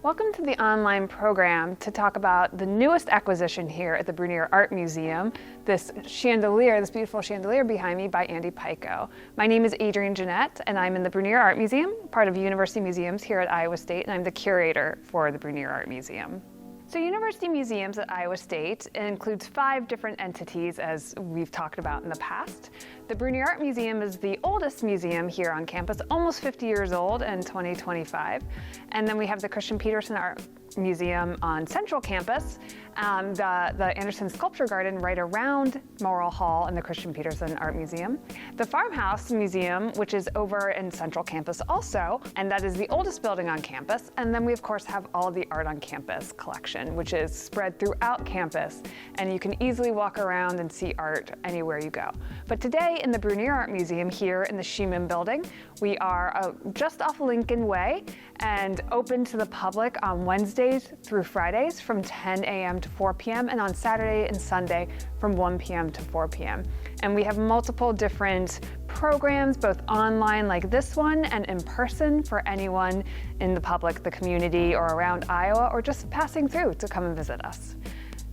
Welcome to the online program to talk about the newest acquisition here at the Brunnier Art Museum, this chandelier, this beautiful chandelier behind me by Andy Paiko. My name is Adrienne Gennett, and I'm in the Brunnier Art Museum, part of University Museums here at Iowa State, and I'm the curator for the Brunnier Art Museum. So University Museums at Iowa State includes 5 different entities, as we've talked about in the past. The Brunnier Art Museum is the oldest museum here on campus, almost 50 years old in 2025. And then we have the Christian Petersen Art Museum on Central Campus, the Anderson Sculpture Garden right around Morrill Hall and the Christian Petersen Art Museum. The Farmhouse Museum, which is over in Central Campus also, and that is the oldest building on campus. And then we of course have all the Art on Campus collection, which is spread throughout campus, and you can easily walk around and see art anywhere you go. But today in the Brunnier Art Museum here in the Scheman Building, we are just off Lincoln Way and open to the public on Wednesdays through Fridays from 10 a.m. to 4 p.m. and on Saturday and Sunday from 1 p.m. to 4 p.m. And we have multiple different programs, both online like this one and in person for anyone in the public, the community, or around Iowa, or just passing through to come and visit us.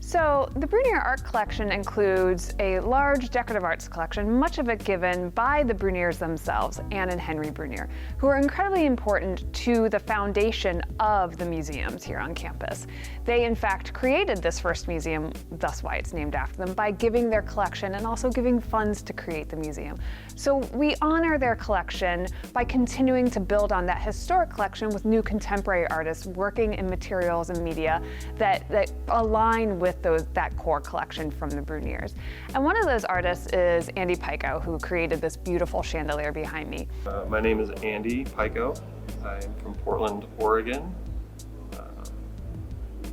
So the Brunnier Art Collection includes a large decorative arts collection, much of it given by the Brunniers themselves, Anne and Henry Brunnier, who are incredibly important to the foundation of the museums here on campus. They in fact created this first museum, thus why it's named after them, by giving their collection and also giving funds to create the museum. So we honor their collection by continuing to build on that historic collection with new contemporary artists working in materials and media that align with that core collection from the Brunniers. And one of those artists is Andy Paiko, who created this beautiful chandelier behind me. My name is Andy Paiko. I'm from Portland, Oregon.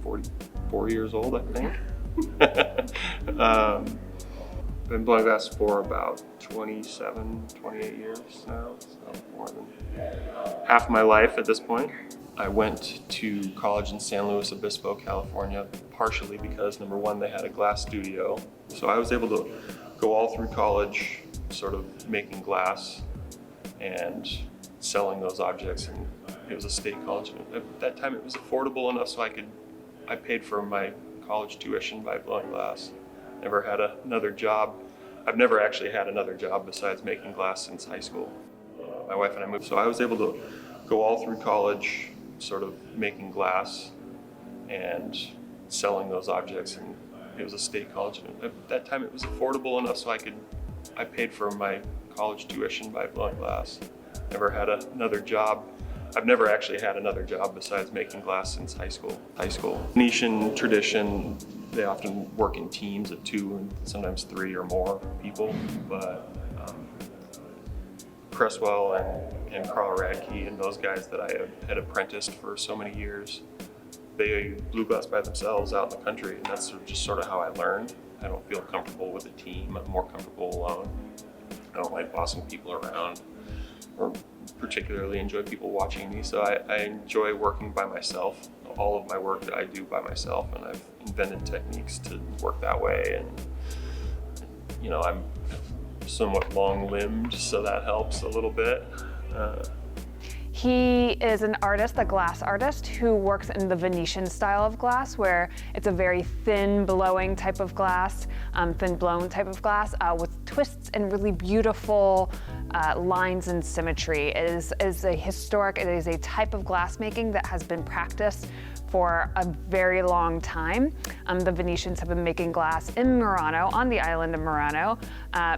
44 years old, I think. Been blowing glass for about 28 years now, so more than half my life at this point. I went to college in San Luis Obispo, California, partially because, number one, they had a glass studio. So I was able to go all through college sort of making glass and selling those objects. And it was a state college. And at that time, it was affordable enough so I paid for my college tuition by blowing glass. Never had another job. I've never actually had another job besides making glass since high school. My wife and I moved. So I was able to go all through college sort of making glass and selling those objects, and it was a state college. And at that time it was affordable enough so I paid for my college tuition by blowing glass. Never had another job. I've never actually had another job besides making glass since high school. Venetian tradition, they often work in teams of 2 and sometimes 3 or more people, but Cresswell and Carl Radke and those guys that I had apprenticed for so many years, they blew glass by themselves out in the country, and that's just sort of how I learned. I don't feel comfortable with a team. I'm more comfortable alone. I don't like bossing people around or particularly enjoy people watching me, so I enjoy working by myself. All of my work that I do by myself, and I've invented techniques to work that way, and you know, I'm somewhat long-limbed, so that helps a little bit. He is an artist, a glass artist, who works in the Venetian style of glass, where it's a very thin blowing type of glass, thin blown type of glass, with twists and really beautiful lines and symmetry. It is a type of glass making that has been practiced for a very long time. The Venetians have been making glass in Murano, on the island of Murano,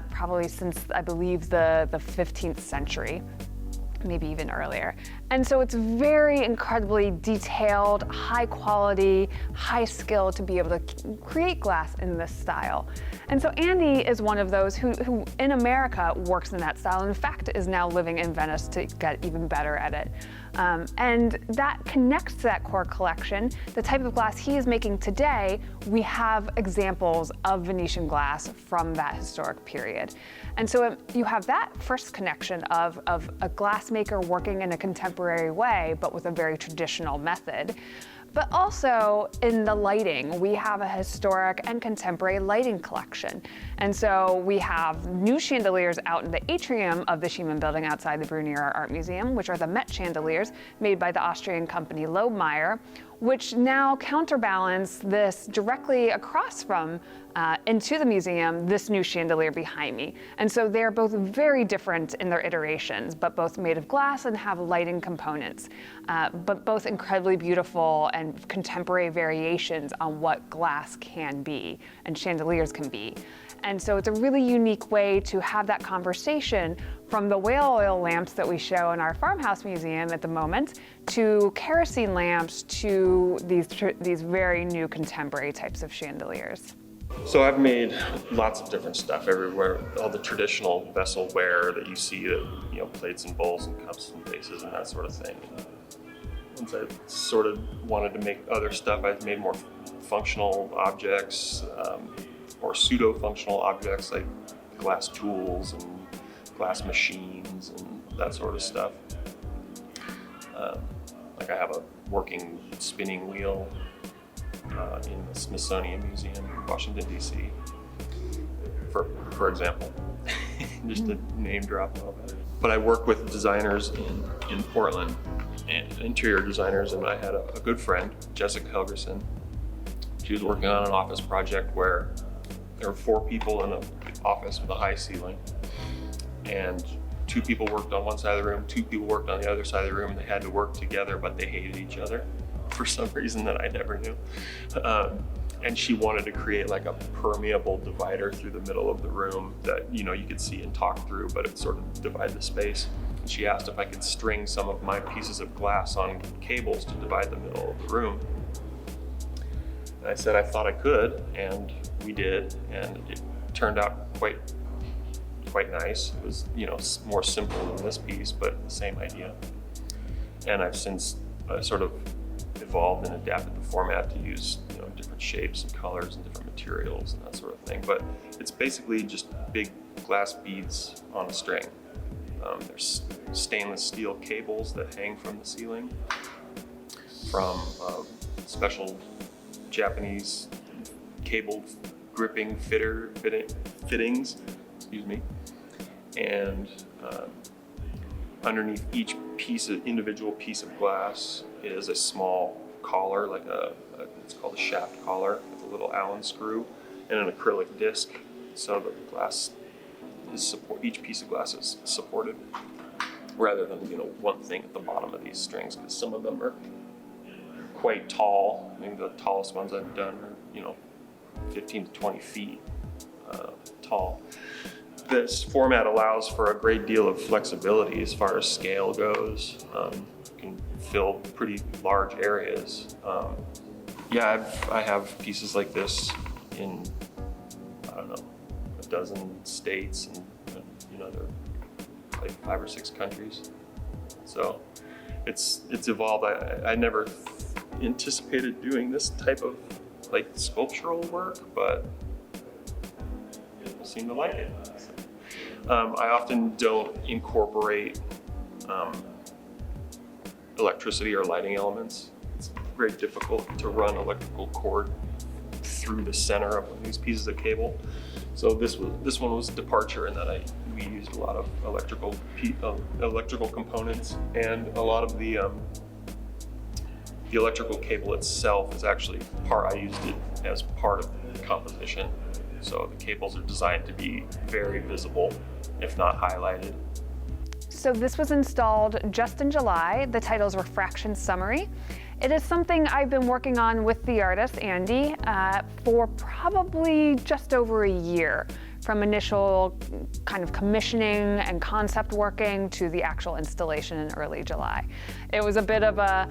probably since, I believe, the 15th century. Maybe even earlier. And so it's very incredibly detailed, high quality, high skill to be able to create glass in this style. And so Andy is one of those who in America works in that style, and in fact is now living in Venice to get even better at it. And that connects to that core collection. The type of glass he is making today, we have examples of Venetian glass from that historic period. And so you have that first connection of a glassmaker working in a contemporary way, but with a very traditional method. But also in the lighting, we have a historic and contemporary lighting collection. And so we have new chandeliers out in the atrium of the Scheman Building outside the Brunnier Art Museum, which are the Met chandeliers made by the Austrian company Lobmeyer, which now counterbalance this directly across from into the museum, this new chandelier behind me. And so they're both very different in their iterations, but both made of glass and have lighting components, but both incredibly beautiful and contemporary variations on what glass can be and chandeliers can be. And so it's a really unique way to have that conversation from the whale oil lamps that we show in our farmhouse museum at the moment to kerosene lamps to these very new contemporary types of chandeliers. So I've made lots of different stuff everywhere, all the traditional vesselware that you see, plates and bowls and cups and vases and that sort of thing. Once I sort of wanted to make other stuff, I've made more functional objects, or pseudo-functional objects like glass tools and glass machines and that sort of stuff. Like I have a working spinning wheel in the Smithsonian Museum in Washington, D.C., for example, just to name drop a little bit. But I work with designers in Portland, and interior designers, and I had a good friend, Jessica Helgerson. She was working on an office project where there were 4 people in an office with a high ceiling, and 2 people worked on one side of the room, 2 people worked on the other side of the room, and they had to work together, but they hated each other for some reason that I never knew. And she wanted to create like a permeable divider through the middle of the room that you could see and talk through, but it sort of divided the space. And she asked if I could string some of my pieces of glass on cables to divide the middle of the room. And I said I thought I could, and we did, and it turned out quite nice. It was more simple than this piece, but the same idea. And I've since sort of evolved and adapted the format to use different shapes and colors and different materials and that sort of thing. But it's basically just big glass beads on a string. There's stainless steel cables that hang from the ceiling from special Japanese cable gripping fittings, and underneath each individual piece of glass is a small collar, like it's called a shaft collar with a little Allen screw and an acrylic disc, so the glass is each piece of glass is supported, rather than one thing at the bottom of these strings, because some of them are quite tall. I mean, the tallest ones I've done are 15 to 20 feet tall. This format allows for a great deal of flexibility as far as scale goes. You can fill pretty large areas. I have pieces like this in, a dozen states, and they're like 5 or 6 countries. So it's evolved. I never anticipated doing this type of sculptural work, but people seem to like it. I often don't incorporate electricity or lighting elements. It's very difficult to run electrical cord through the center of one of these pieces of cable. So this one was a departure in that we used a lot of electrical components, and a lot of the electrical cable itself is actually I used it as part of the composition. So the cables are designed to be very visible, if not highlighted. So this was installed just in July. The title is Refraction Summary. It is something I've been working on with the artist, Andy, for probably just over a year, from initial kind of commissioning and concept working to the actual installation in early July. It was a bit of a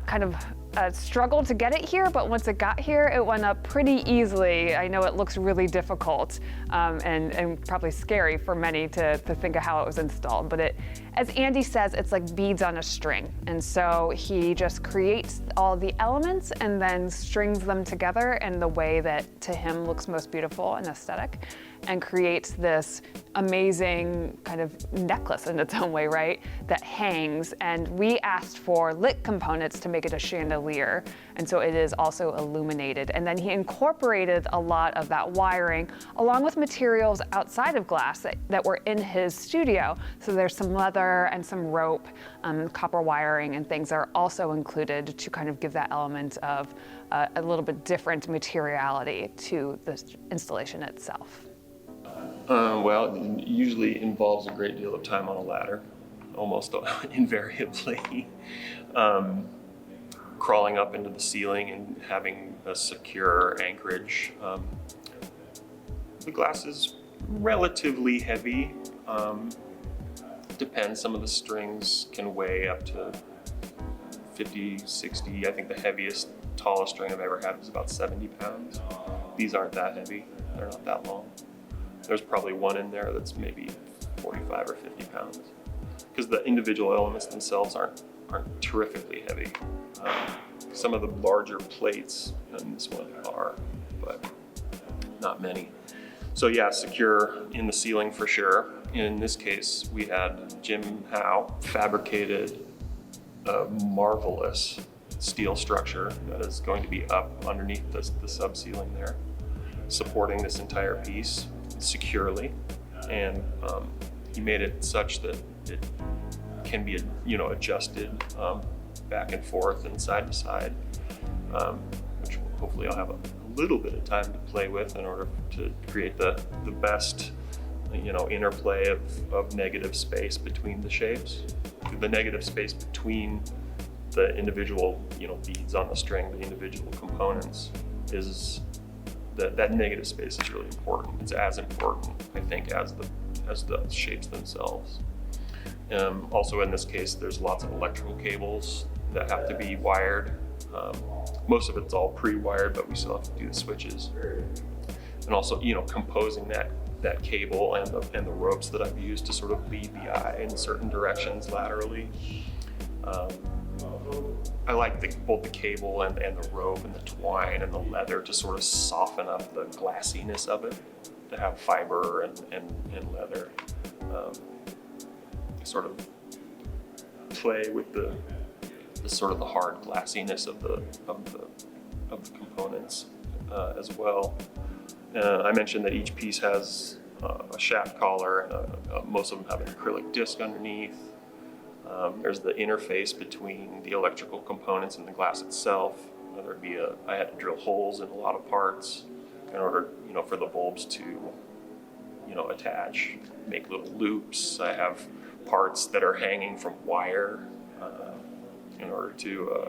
kind of a struggle to get it here, but once it got here, it went up pretty easily. I know it looks really difficult and probably scary for many to think of how it was installed, but As Andy says, it's like beads on a string. And so he just creates all the elements and then strings them together in the way that to him looks most beautiful and aesthetic, and creates this amazing kind of necklace in its own way, right? That hangs. And we asked for lit components to make it a chandelier. And so it is also illuminated. And then he incorporated a lot of that wiring along with materials outside of glass that were in his studio. So there's some leather and some rope, copper wiring and things are also included to kind of give that element of a little bit different materiality to the installation itself. Well, it usually involves a great deal of time on a ladder, almost invariably. Crawling up into the ceiling and having a secure anchorage. The glass is relatively heavy. Depends, some of the strings can weigh up to 50, 60. I think the heaviest, tallest string I've ever had was about 70 pounds. These aren't that heavy, they're not that long. There's probably one in there that's maybe 45 or 50 pounds. Because the individual elements themselves aren't terrifically heavy. Some of the larger plates in this one are, but not many. So yeah, secure in the ceiling for sure. In this case, we had Jim Howe fabricated a marvelous steel structure that is going to be up underneath the sub-ceiling there, supporting this entire piece securely. And he made it such that it can be, adjusted back and forth and side to side, which hopefully I'll have a little bit of time to play with in order to create the best, interplay of negative space between the shapes. The negative space between the individual, beads on the string, the individual components is that negative space is really important. It's as important, I think, as the shapes themselves. Also in this case, there's lots of electrical cables that have to be wired. Most of it's all pre-wired, but we still have to do the switches. And also, composing that cable and the ropes that I've used to sort of lead the eye in certain directions laterally. I like both the cable and the rope and the twine and the leather to sort of soften up the glassiness of it, to have fiber and leather. Sort of play with the sort of the hard glassiness of the components as well. I mentioned that each piece has a shaft collar, and most of them have an acrylic disc underneath. There's the interface between the electrical components and the glass itself. I had to drill holes in a lot of parts in order, for the bulbs to, attach, make little loops. I have parts that are hanging from wire in order to,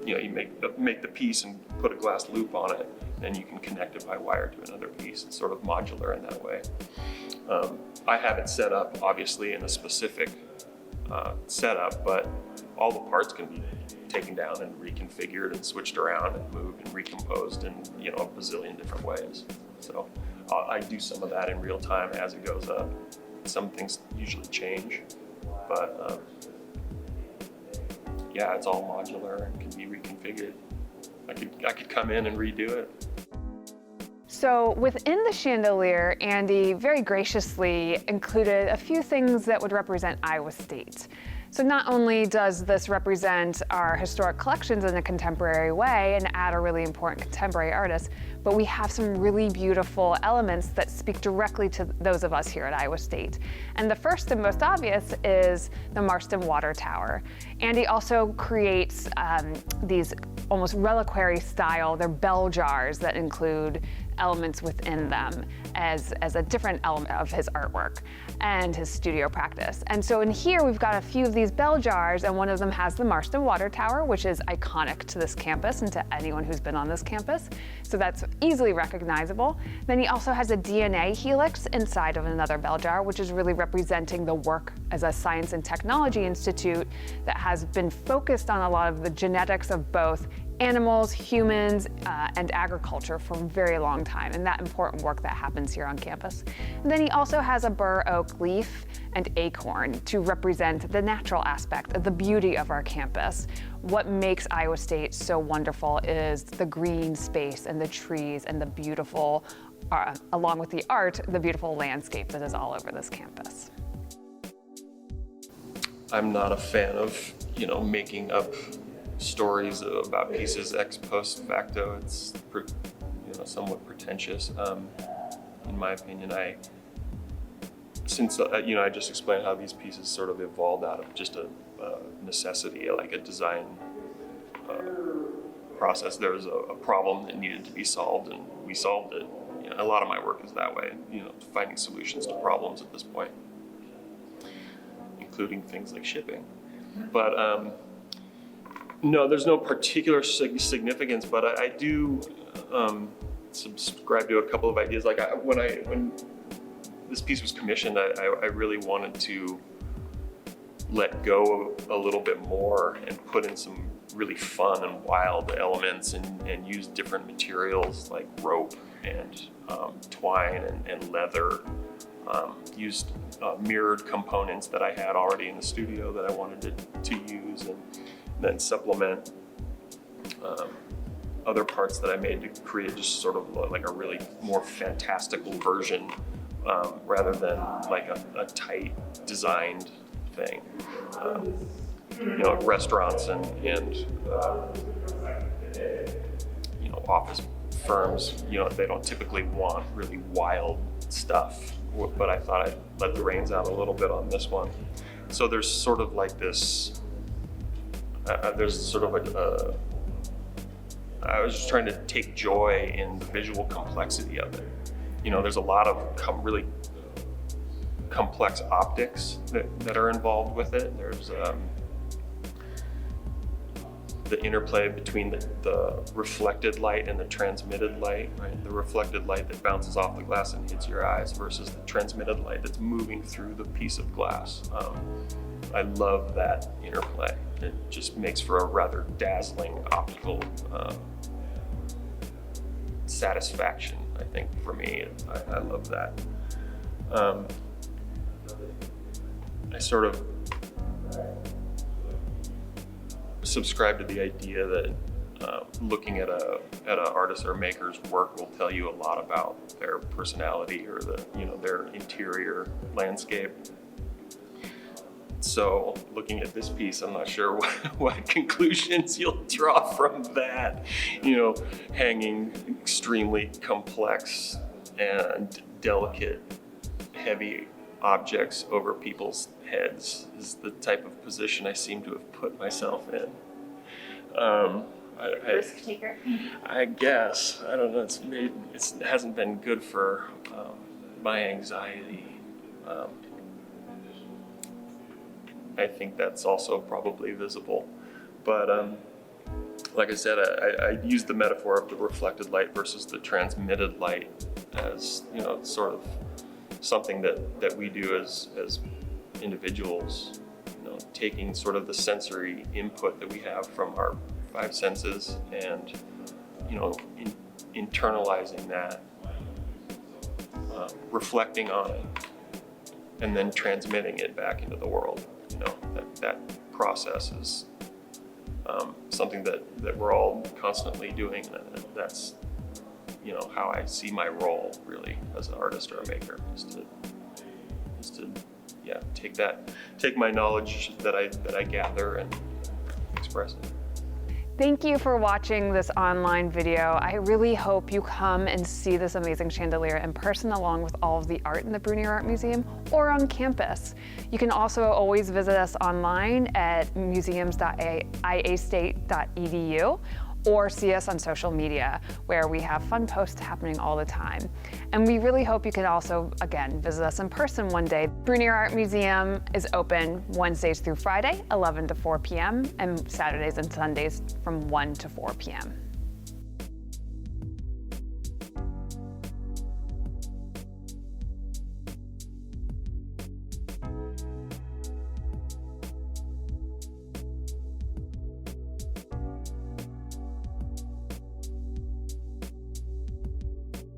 you make the piece and put a glass loop on it, and you can connect it by wire to another piece. It's sort of modular in that way. I have it set up, obviously, in a specific setup, but all the parts can be taken down and reconfigured and switched around and moved and recomposed in a bazillion different ways. So I do some of that in real time as it goes up. Some things usually change, but yeah, it's all modular and can be reconfigured. I could come in and redo it. So within the chandelier, Andy very graciously included a few things that would represent Iowa State. So not only does this represent our historic collections in a contemporary way and add a really important contemporary artist, but we have some really beautiful elements that speak directly to those of us here at Iowa State. And the first and most obvious is the Marston Water Tower. Andy also creates these almost reliquary style, they're bell jars that include elements within them as a different element of his artwork and his studio practice. And so in here we've got a few of these bell jars, and one of them has the Marston Water Tower, which is iconic to this campus and to anyone who's been on this campus. So that's easily recognizable. Then he also has a DNA helix inside of another bell jar, which is really representing the work as a science and technology institute that has been focused on a lot of the genetics of both animals, humans, and agriculture for a very long time, and that important work that happens here on campus. And then he also has a bur oak leaf and acorn to represent the natural aspect of the beauty of our campus. What makes Iowa State so wonderful is the green space and the trees and the beautiful, along with the art, the beautiful landscape that is all over this campus. I'm not a fan of, making up stories about pieces ex post facto. It's, somewhat pretentious. In my opinion, since I just explained how these pieces sort of evolved out of just a necessity, like a design process. There was a problem that needed to be solved, and we solved it. A lot of my work is that way, finding solutions to problems at this point, including things like shipping. But no, there's no particular significance, but I do subscribe to a couple of ideas. Like when this piece was commissioned, I really wanted to let go a little bit more and put in some really fun and wild elements and use different materials like rope and twine and leather. Used mirrored components that I had already in the studio that I wanted to use, and then supplement other parts that I made to create just sort of like a really more fantastical version rather than like a tight designed thing. Restaurants and office firms, they don't typically want really wild stuff, but I thought I'd let the reins out a little bit on this one. So there's sort of like this, I was just trying to take joy in the visual complexity of it. There's a lot of really complex optics that are involved with it. There's the interplay between the reflected light and the transmitted light, right? The reflected light that bounces off the glass and hits your eyes versus the transmitted light that's moving through the piece of glass. I love that interplay. It just makes for a rather dazzling optical satisfaction, I think, for me. I love that. I sort of subscribe to the idea that looking at an artist or maker's work will tell you a lot about their personality or their interior landscape. So looking at this piece, I'm not sure what conclusions you'll draw from that. Hanging extremely complex and delicate, heavy objects over people's heads is the type of position I seem to have put myself in. Risk taker. I guess. I don't know. It hasn't been good for my anxiety. I think that's also probably visible. But like I said, I used the metaphor of the reflected light versus the transmitted light as, sort of something that we do as individuals, taking sort of the sensory input that we have from our five senses and, internalizing that, reflecting on it, and then transmitting it back into the world. That process is something that we're all constantly doing, and that's how I see my role really as an artist or a maker is to take my knowledge that I gather and express it. Thank you for watching this online video. I really hope you come and see this amazing chandelier in person along with all of the art in the Brunnier Art Museum or on campus. You can also always visit us online at museums.iastate.edu or see us on social media where we have fun posts happening all the time. And we really hope you can also, again, visit us in person one day. Brunnier Art Museum is open Wednesdays through Friday, 11 to 4 p.m., and Saturdays and Sundays from 1 to 4 p.m.